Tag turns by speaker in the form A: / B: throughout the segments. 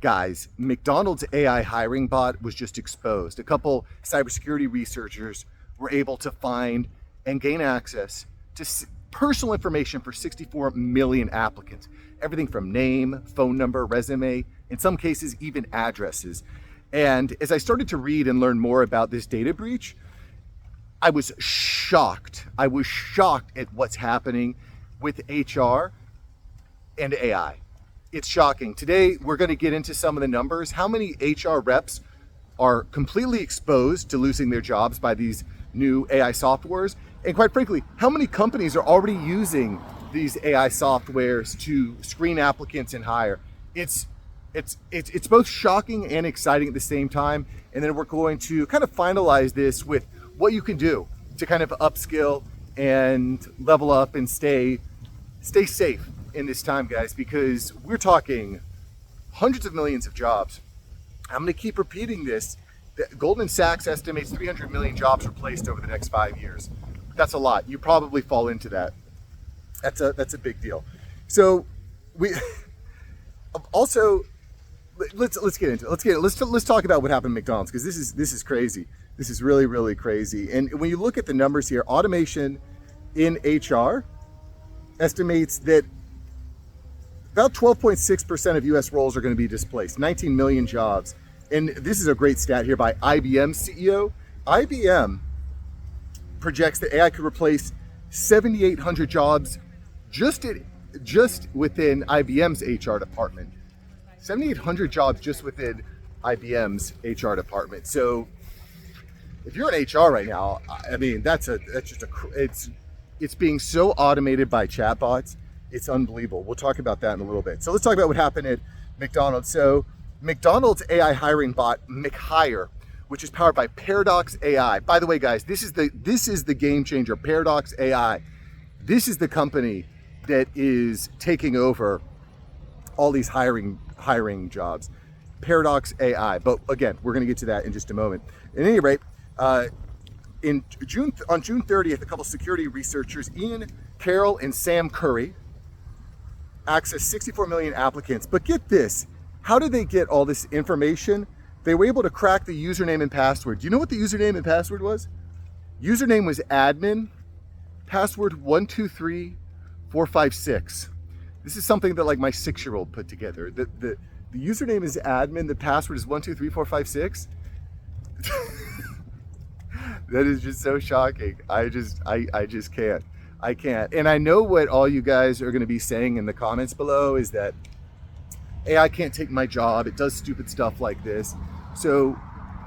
A: Guys, McDonald's AI hiring bot was just exposed. A couple cybersecurity researchers were able to find and gain access to personal information for 64 million applicants. Everything from name, phone number, resume, in some cases, even addresses. And as I started to read and learn more about this data breach, I was shocked. I was shocked at what's happening with HR and AI. It's shocking. Today, we're going to get into some of the numbers. How many HR reps are completely exposed to losing their jobs by these new AI softwares? And quite frankly, how many companies are already using these AI softwares to screen applicants and hire? It's both shocking and exciting at the same time. And then we're going to kind of finalize this with what you can do to kind of upskill and level up and stay safe in this time, guys, because we're talking hundreds of millions of jobs. I'm going to keep repeating this. Goldman Sachs estimates 300 million jobs replaced over the next 5 years. That's a lot. You probably fall into that. That's a big deal. So we also let's get into it. Let's talk about what happened at McDonald's, because this is crazy. This is really, really crazy. And when you look at the numbers here, automation in HR estimates that about 12.6% of US roles are going to be displaced, 19 million jobs. And this is a great stat here by IBM CEO. IBM projects that AI could replace 7,800 jobs just within IBM's HR department. 7,800 jobs just within IBM's HR department. So if you're in HR right now, I mean, it's being so automated by chatbots. It's unbelievable. We'll talk about that in a little bit. So let's talk about what happened at McDonald's. So McDonald's AI hiring bot, McHire, which is powered by Paradox.ai. By the way, guys, this is the game changer, Paradox.ai. This is the company that is taking over all these hiring jobs. Paradox.ai. But again, we're going to get to that in just a moment. At any rate, on June 30th, a couple security researchers, Ian Carroll and Sam Curry, accessed 64 million applicants. But get this, how did they get all this information? They were able to crack the username and password. Do you know what the username and password was? Username was admin, password 123456. This is something that like my 6-year-old put together. The username is admin, the password is 123456. That is just so shocking. I just can't. I can't. And I know what all you guys are going to be saying in the comments below is that AI can't take my job. It does stupid stuff like this. So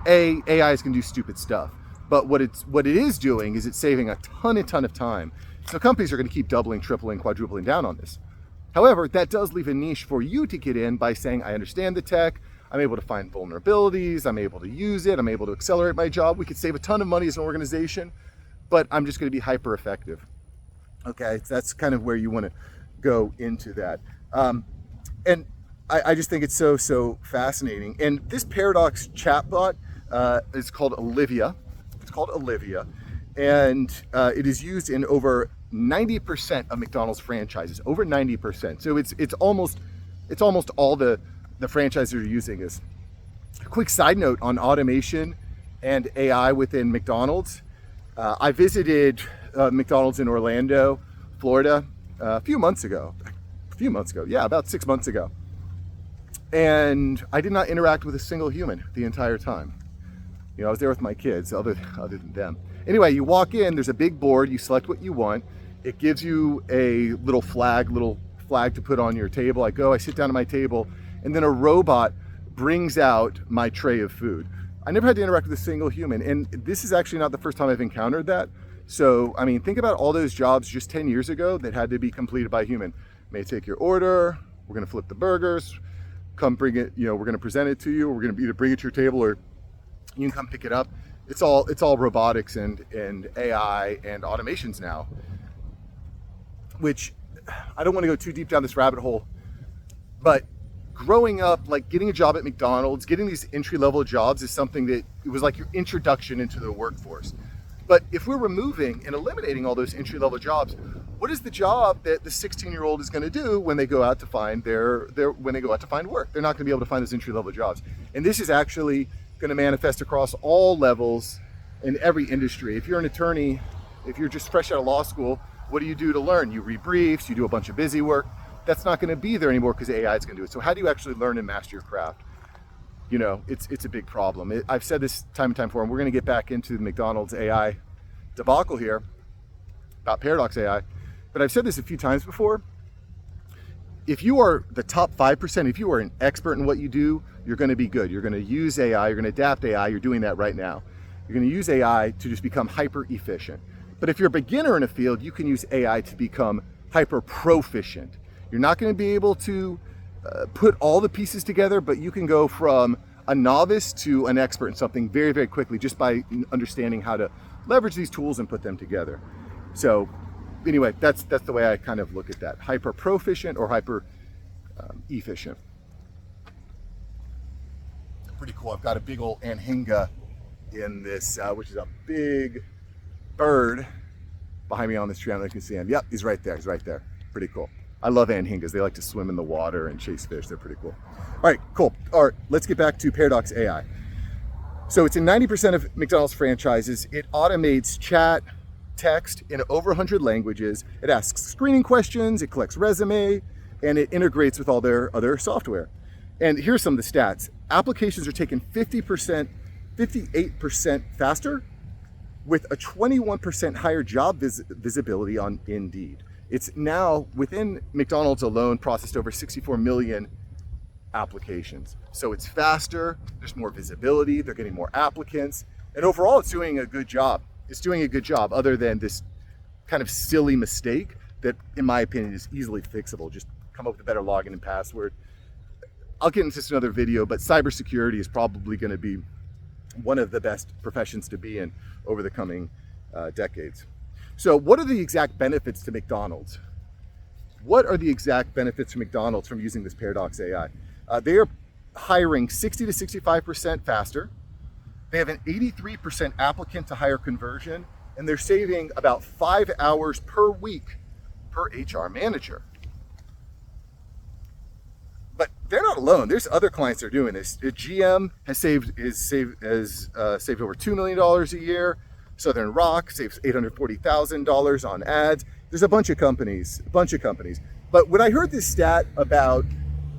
A: AI is going to do stupid stuff. But what it is doing is it's saving a ton of time. So companies are going to keep doubling, tripling, quadrupling down on this. However, that does leave a niche for you to get in by saying, I understand the tech. I'm able to find vulnerabilities. I'm able to use it. I'm able to accelerate my job. We could save a ton of money as an organization, but I'm just going to be hyper effective. Okay, so that's kind of where you want to go into that. And I just think it's so fascinating. And this Paradox chatbot is called Olivia. It's called Olivia, and it is used in over 90% of McDonald's franchises. Over 90%. So it's almost all the franchises are using this. A quick side note on automation and AI within McDonald's. I visited McDonald's in Orlando, Florida, a few months ago. Yeah, about 6 months ago. And I did not interact with a single human the entire time. You know, I was there with my kids, other than them. Anyway, you walk in, there's a big board, you select what you want. It gives you a little flag to put on your table. I sit down at my table, and then a robot brings out my tray of food. I never had to interact with a single human, and this is actually not the first time I've encountered that. So, I mean, think about all those jobs just 10 years ago that had to be completed by a human. May take your order, we're gonna flip the burgers, come bring it, we're gonna present it to you, we're gonna either bring it to your table or you can come pick it up. It's all robotics and AI and automations now, which I don't want to go too deep down this rabbit hole, but growing up, like getting a job at McDonald's, getting these entry-level jobs is something that it was like your introduction into the workforce. But if we're removing and eliminating all those entry-level jobs, what is the job that the 16-year-old is going to do when they go out to find when they go out to find work? They're not going to be able to find those entry-level jobs. And this is actually going to manifest across all levels in every industry. If you're an attorney, if you're just fresh out of law school, what do you do to learn? You read briefs, you do a bunch of busy work. That's not going to be there anymore because AI is going to do it. So how do you actually learn and master your craft? You know, it's a big problem. I've said this time and time before, and we're going to get back into the McDonald's AI debacle here about Paradox AI, but I've said this a few times before. If you are the top 5%, if you are an expert in what you do, you're going to be good. You're going to use AI, you're going to adapt AI, you're doing that right now. You're going to use AI to just become hyper efficient. But if you're a beginner in a field, you can use AI to become hyper proficient. You're not going to be able to put all the pieces together, but you can go from a novice to an expert in something very, very quickly just by understanding how to leverage these tools and put them together. So anyway, that's the way I kind of look at that. Hyper proficient or hyper efficient. Pretty cool. I've got a big old anhinga in this, which is a big bird behind me on this tree. I don't know if you can see him. Yep, he's right there. He's right there. Pretty cool. I love anhingas. They like to swim in the water and chase fish. They're pretty cool. All right, cool. All right, let's get back to Paradox AI. So it's in 90% of McDonald's franchises. It automates chat, text in over 100 languages. It asks screening questions, it collects resume, and it integrates with all their other software. And here's some of the stats. Applications are taken 58% faster with a 21% higher job visibility on Indeed. It's now, within McDonald's alone, processed over 64 million applications. So it's faster, there's more visibility, they're getting more applicants, and overall it's doing a good job. It's doing a good job other than this kind of silly mistake that, in my opinion, is easily fixable. Just come up with a better login and password. I'll get into this in another video, but cybersecurity is probably going to be one of the best professions to be in over the coming decades. So what are the exact benefits to McDonald's? What are the exact benefits to McDonald's from using this Paradox AI? They are hiring 60 to 65% faster. They have an 83% applicant-to-hire conversion, and they're saving about 5 hours per week per HR manager. But they're not alone. There's other clients that are doing this. GM has saved over $2 million a year. Southern Rock saves $840,000 on ads. There's a bunch of companies. But when I heard this stat about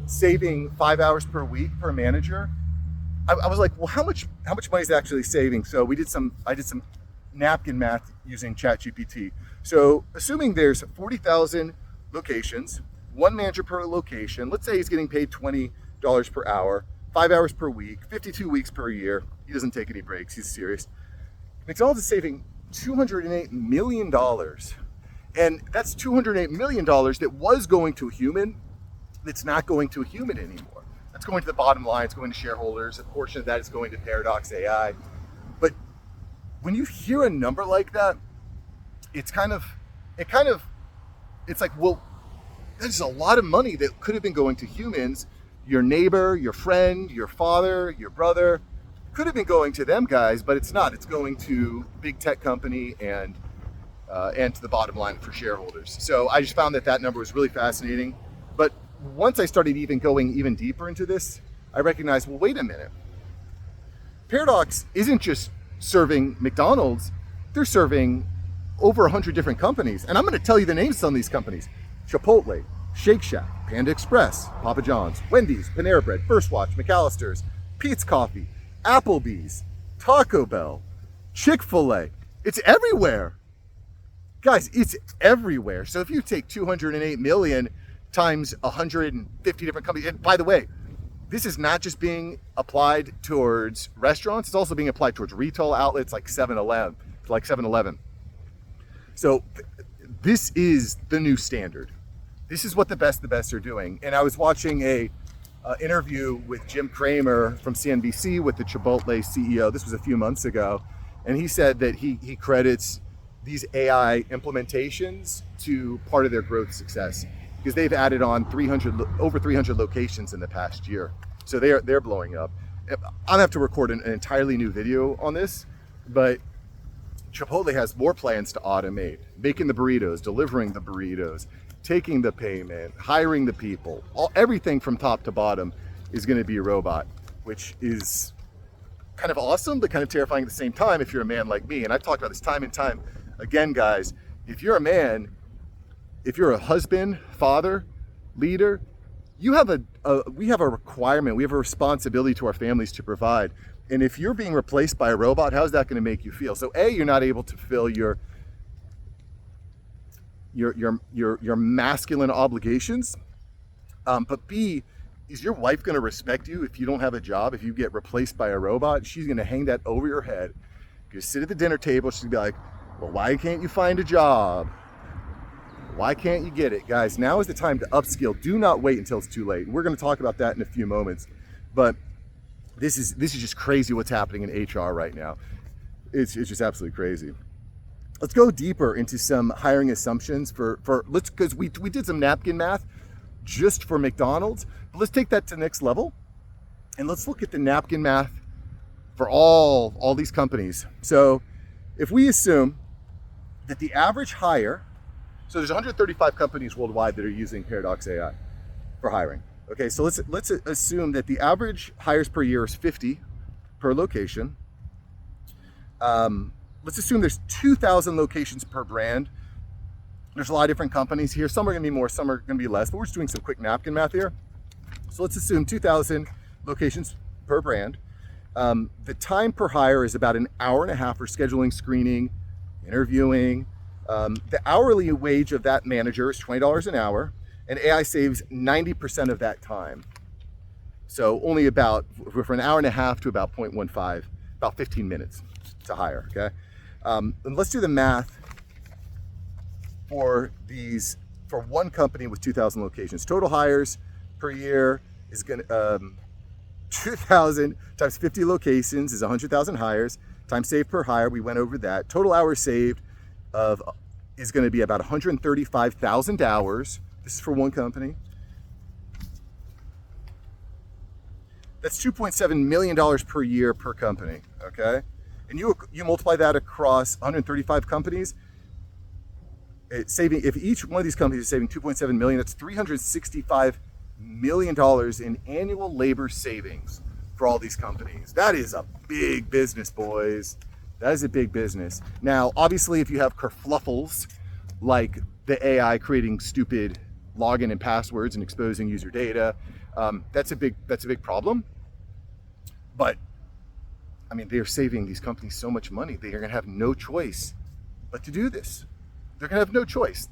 A: saving 5 hours per week per manager, I was like, well, how much money is it actually saving? So I did some napkin math using ChatGPT. So assuming there's 40,000 locations, one manager per location, let's say he's getting paid $20 per hour, 5 hours per week, 52 weeks per year. He doesn't take any breaks. He's serious. McDonald's is saving $208 million. And that's $208 million that was going to a human, that's not going to a human anymore. That's going to the bottom line, it's going to shareholders. A portion of that is going to Paradox AI. But when you hear a number like that, it's like, well, there's a lot of money that could have been going to humans. Your neighbor, your friend, your father, your brother, could have been going to them guys, but it's not. It's going to big tech company and to the bottom line for shareholders. So I just found that number was really fascinating. But once I started going even deeper into this, I recognized, well, wait a minute. Paradox isn't just serving McDonald's, they're serving over 100 different companies. And I'm going to tell you the names of some of these companies. Chipotle, Shake Shack, Panda Express, Papa John's, Wendy's, Panera Bread, First Watch, McAllister's, Pete's Coffee, Applebee's, Taco Bell, Chick-fil-A. It's everywhere. Guys, it's everywhere. So if you take 208 million times 150 different companies, and by the way, this is not just being applied towards restaurants, it's also being applied towards retail outlets like 7-Eleven. So this is the new standard. This is what the best are doing. And I was watching a interview with Jim Cramer from CNBC with the Chipotle CEO. This was a few months ago. And he said that he credits these AI implementations to part of their growth success because they've added on over 300 locations in the past year. So they're blowing up. I'll have to record an entirely new video on this, but Chipotle has more plans to automate, making the burritos, delivering the burritos, taking the payment, hiring the people. Everything from top to bottom is going to be a robot, which is kind of awesome, but kind of terrifying at the same time if you're a man like me. And I've talked about this time and time again, guys. If you're a man, if you're a husband, father, leader, we have a requirement, we have a responsibility to our families to provide. And if you're being replaced by a robot, how's that going to make you feel? So A, you're not able to fulfill your masculine obligations. But B, is your wife going to respect you if you don't have a job? If you get replaced by a robot, she's going to hang that over your head. You sit at the dinner table, she's going to be like, well, why can't you find a job? Why can't you get it? Guys, now is the time to upskill. Do not wait until it's too late. We're going to talk about that in a few moments. But this is just crazy what's happening in HR right now. It's just absolutely crazy. Let's go deeper into some hiring assumptions because we did some napkin math just for McDonald's, but let's take that to the next level and let's look at the napkin math for all these companies. So if we assume that the average hire, so there's 135 companies worldwide that are using Paradox.ai for hiring. Okay, so let's assume that the average hires per year is 50 per location. Let's assume there's 2,000 locations per brand. There's a lot of different companies here. Some are gonna be more, some are gonna be less, but we're just doing some quick napkin math here. So let's assume 2,000 locations per brand. The time per hire is about an hour and a half for scheduling, screening, interviewing. The hourly wage of that manager is $20 an hour, and AI saves 90% of that time. So only about, for an hour and a half to about 0.15, about 15 minutes to hire, okay? And let's do the math for one company with 2,000 locations. Total hires per year is gonna, 2,000 times 50 locations is 100,000 hires. Time saved per hire, we went over that. Total hours saved is gonna be about 135,000 hours. This is for one company. That's $2.7 million per year per company, okay? And you multiply that across 135 companies, if each one of these companies is saving 2.7 million, that's $365 million in annual labor savings for all these companies. That is a big business, boys. That is a big business. Now, obviously, if you have kerfluffles like the AI creating stupid login and passwords and exposing user data, that's a big problem. But I mean, they are saving these companies so much money. They are going to have no choice but to do this. They're going to have no choice.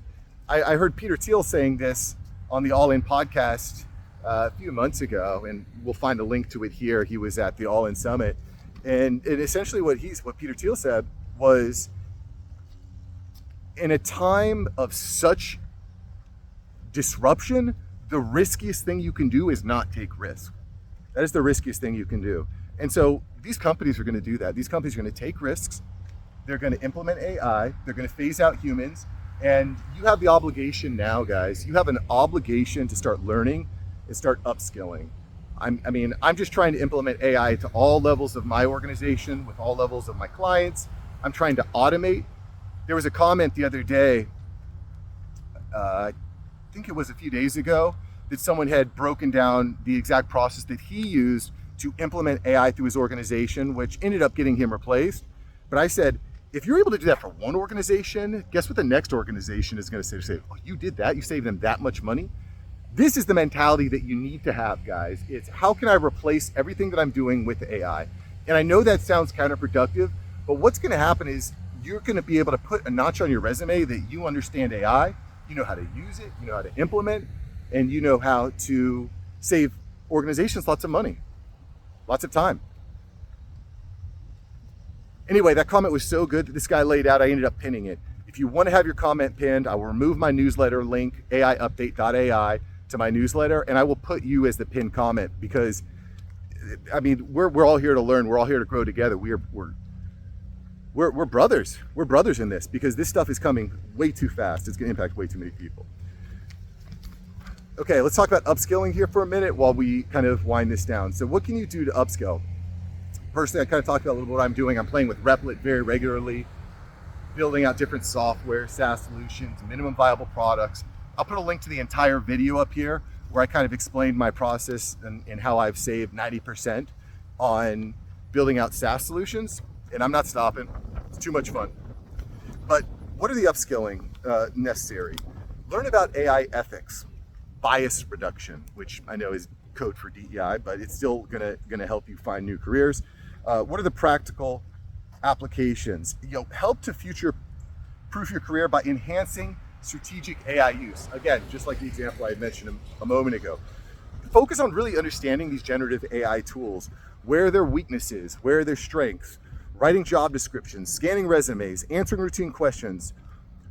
A: I heard Peter Thiel saying this on the All In podcast a few months ago, and we'll find a link to it here. He was at the All In Summit, and essentially what Peter Thiel said was, in a time of such disruption, the riskiest thing you can do is not take risk. That is the riskiest thing you can do. And so these companies are going to do that. These companies are going to take risks. They're going to implement AI. They're going to phase out humans. And you have the obligation now, guys. You have an obligation to start learning and start upskilling. I'm just trying to implement AI to all levels of my organization, with all levels of my clients. I'm trying to automate. There was a comment the other day, I think it was a few days ago, that someone had broken down the exact process that he used to implement AI through his organization, which ended up getting him replaced. But I said, if you're able to do that for one organization, guess what the next organization is going to say? Oh, you did that? You saved them that much money? This is the mentality that you need to have, guys. It's how can I replace everything that I'm doing with AI? And I know that sounds counterproductive, but what's going to happen is you're going to be able to put a notch on your resume that you understand AI, you know how to use it, you know how to implement, and you know how to save organizations lots of money, lots of time. Anyway, that comment was so good that this guy laid out, I ended up pinning it. If you want to have your comment pinned, I will remove my newsletter link, aiupdate.ai, to my newsletter, and I will put you as the pinned comment, because I mean, we're all here to learn. We're all here to grow together. We're brothers. We're brothers in this, because this stuff is coming way too fast. It's going to impact way too many people. Okay, let's talk about upskilling here for a minute while we kind of wind this down. So what can you do to upskill? Personally, I kind of talked about a little bit what I'm doing. I'm playing with Replit very regularly. building out different software, SaaS solutions, minimum viable products. I'll put a link to the entire video up here where I kind of explained my process and how I've saved 90% on building out SaaS solutions. And I'm not stopping. It's too much fun. But what are the upskilling necessary? Learn about AI ethics, bias reduction, which I know is code for DEI, but it's still gonna help you find new careers. What are the practical applications? Help to future-proof your career by enhancing strategic AI use. Again, just like the example I had mentioned a moment ago. Focus on really understanding these generative AI tools, where are their weaknesses, where are their strengths, writing job descriptions, scanning resumes, answering routine questions,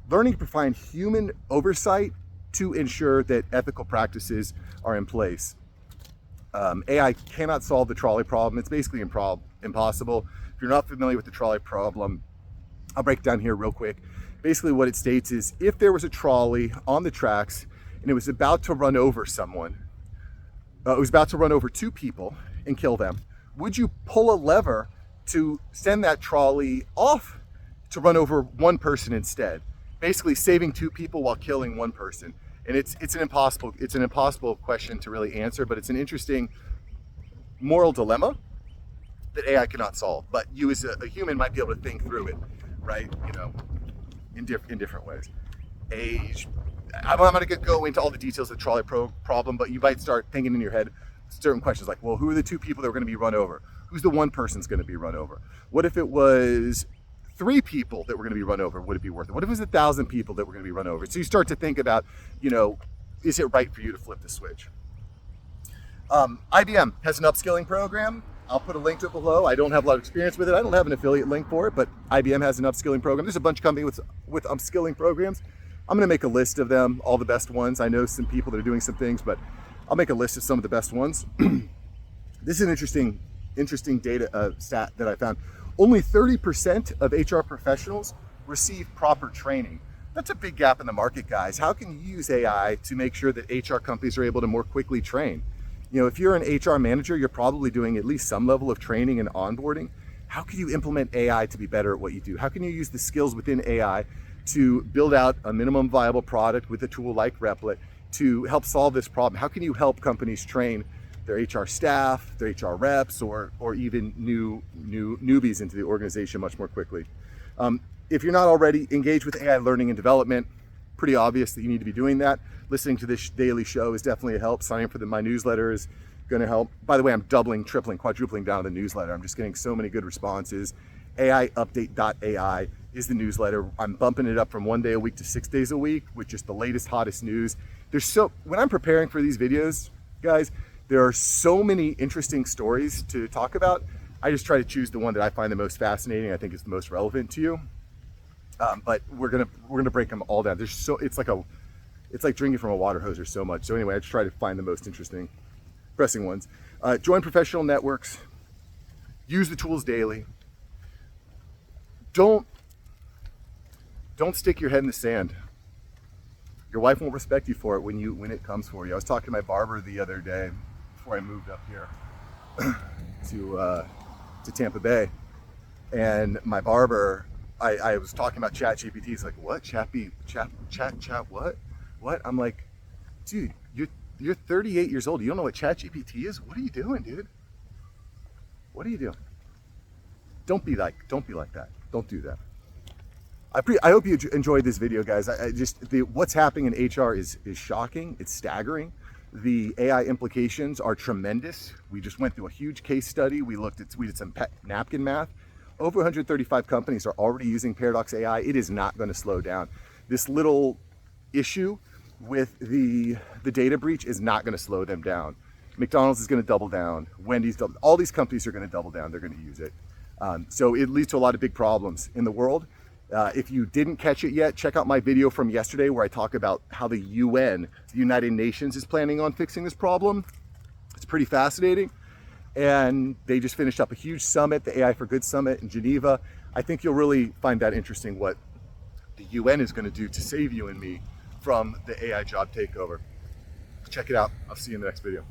A: learning to provide human oversight to ensure that ethical practices are in place. AI cannot solve the trolley problem. It's basically impossible. If you're not familiar with the trolley problem, I'll break it down here real quick. Basically what it states is if there was a trolley on the tracks and it was about to run over someone, it was about to run over two people and kill them, would you pull a lever to send that trolley off to run over one person instead? Basically saving two people while killing one person. And it's an impossible question to really answer, but it's an interesting moral dilemma that AI cannot solve. But you as a human might be able to think through it, right? In different ways. Age. I'm not going to go into all the details of the trolley problem, but you might start thinking in your head certain questions like, well, who are the two people that are going to be run over? Who's the one person's going to be run over? What if it was 3 people that were going to be run over? Would it be worth it? What if it was 1,000 people that were going to be run over? So you start to think about, is it right for you to flip the switch? IBM has an upskilling program. I'll put a link to it below. I don't have a lot of experience with it. I don't have an affiliate link for it, but IBM has an upskilling program. There's a bunch of companies with upskilling programs. I'm going to make a list of them, all the best ones. I know some people that are doing some things, but I'll make a list of some of the best ones. This is an interesting data stat that I found. Only 30% of HR professionals receive proper training. That's a big gap in the market, guys. How can you use AI to make sure that HR companies are able to more quickly train? If you're an HR manager, you're probably doing at least some level of training and onboarding. How can you implement AI to be better at what you do? How can you use the skills within AI to build out a minimum viable product with a tool like Replit to help solve this problem? How can you help companies train their HR staff, their HR reps, or even newbies into the organization much more quickly? If you're not already engaged with AI learning and development, pretty obvious that you need to be doing that. Listening to this daily show is definitely a help. Signing up for my newsletter is going to help. By the way, I'm doubling, tripling, quadrupling down on the newsletter. I'm just getting so many good responses. AIupdate.ai is the newsletter. I'm bumping it up from 1 day a week to 6 days a week with just the latest, hottest news. When I'm preparing for these videos, guys, there are so many interesting stories to talk about. I just try to choose the one that I find the most fascinating. I think is the most relevant to you. But we're gonna break them all down. It's like drinking from a water hose. There's so much. So anyway, I just try to find the most interesting, pressing ones. Join professional networks. Use the tools daily. Don't stick your head in the sand. Your wife won't respect you for it when it comes for you. I was talking to my barber the other day before I moved up here to Tampa Bay, and my barber, I was talking about ChatGPT. He's like, "What? Chat what? What?" I'm like, "Dude, you're 38 years old. You don't know what ChatGPT is? What are you doing, dude? What are you doing? Don't be like that. Don't do that." I hope you enjoyed this video, guys. What's happening in HR is shocking. It's staggering. The AI implications are tremendous. We just went through a huge case study. We did some napkin math. Over 135 companies are already using Paradox.ai. It is not going to slow down. This little issue with the data breach is not going to slow them down. McDonald's is going to double down. Wendy's, all these companies are going to double down. They're going to use it. So it leads to a lot of big problems in the world. If you didn't catch it yet, check out my video from yesterday where I talk about how the UN, the United Nations, is planning on fixing this problem. It's pretty fascinating. And they just finished up a huge summit, the AI for Good Summit in Geneva. I think you'll really find that interesting, what the UN is going to do to save you and me from the AI job takeover. Check it out. I'll see you in the next video.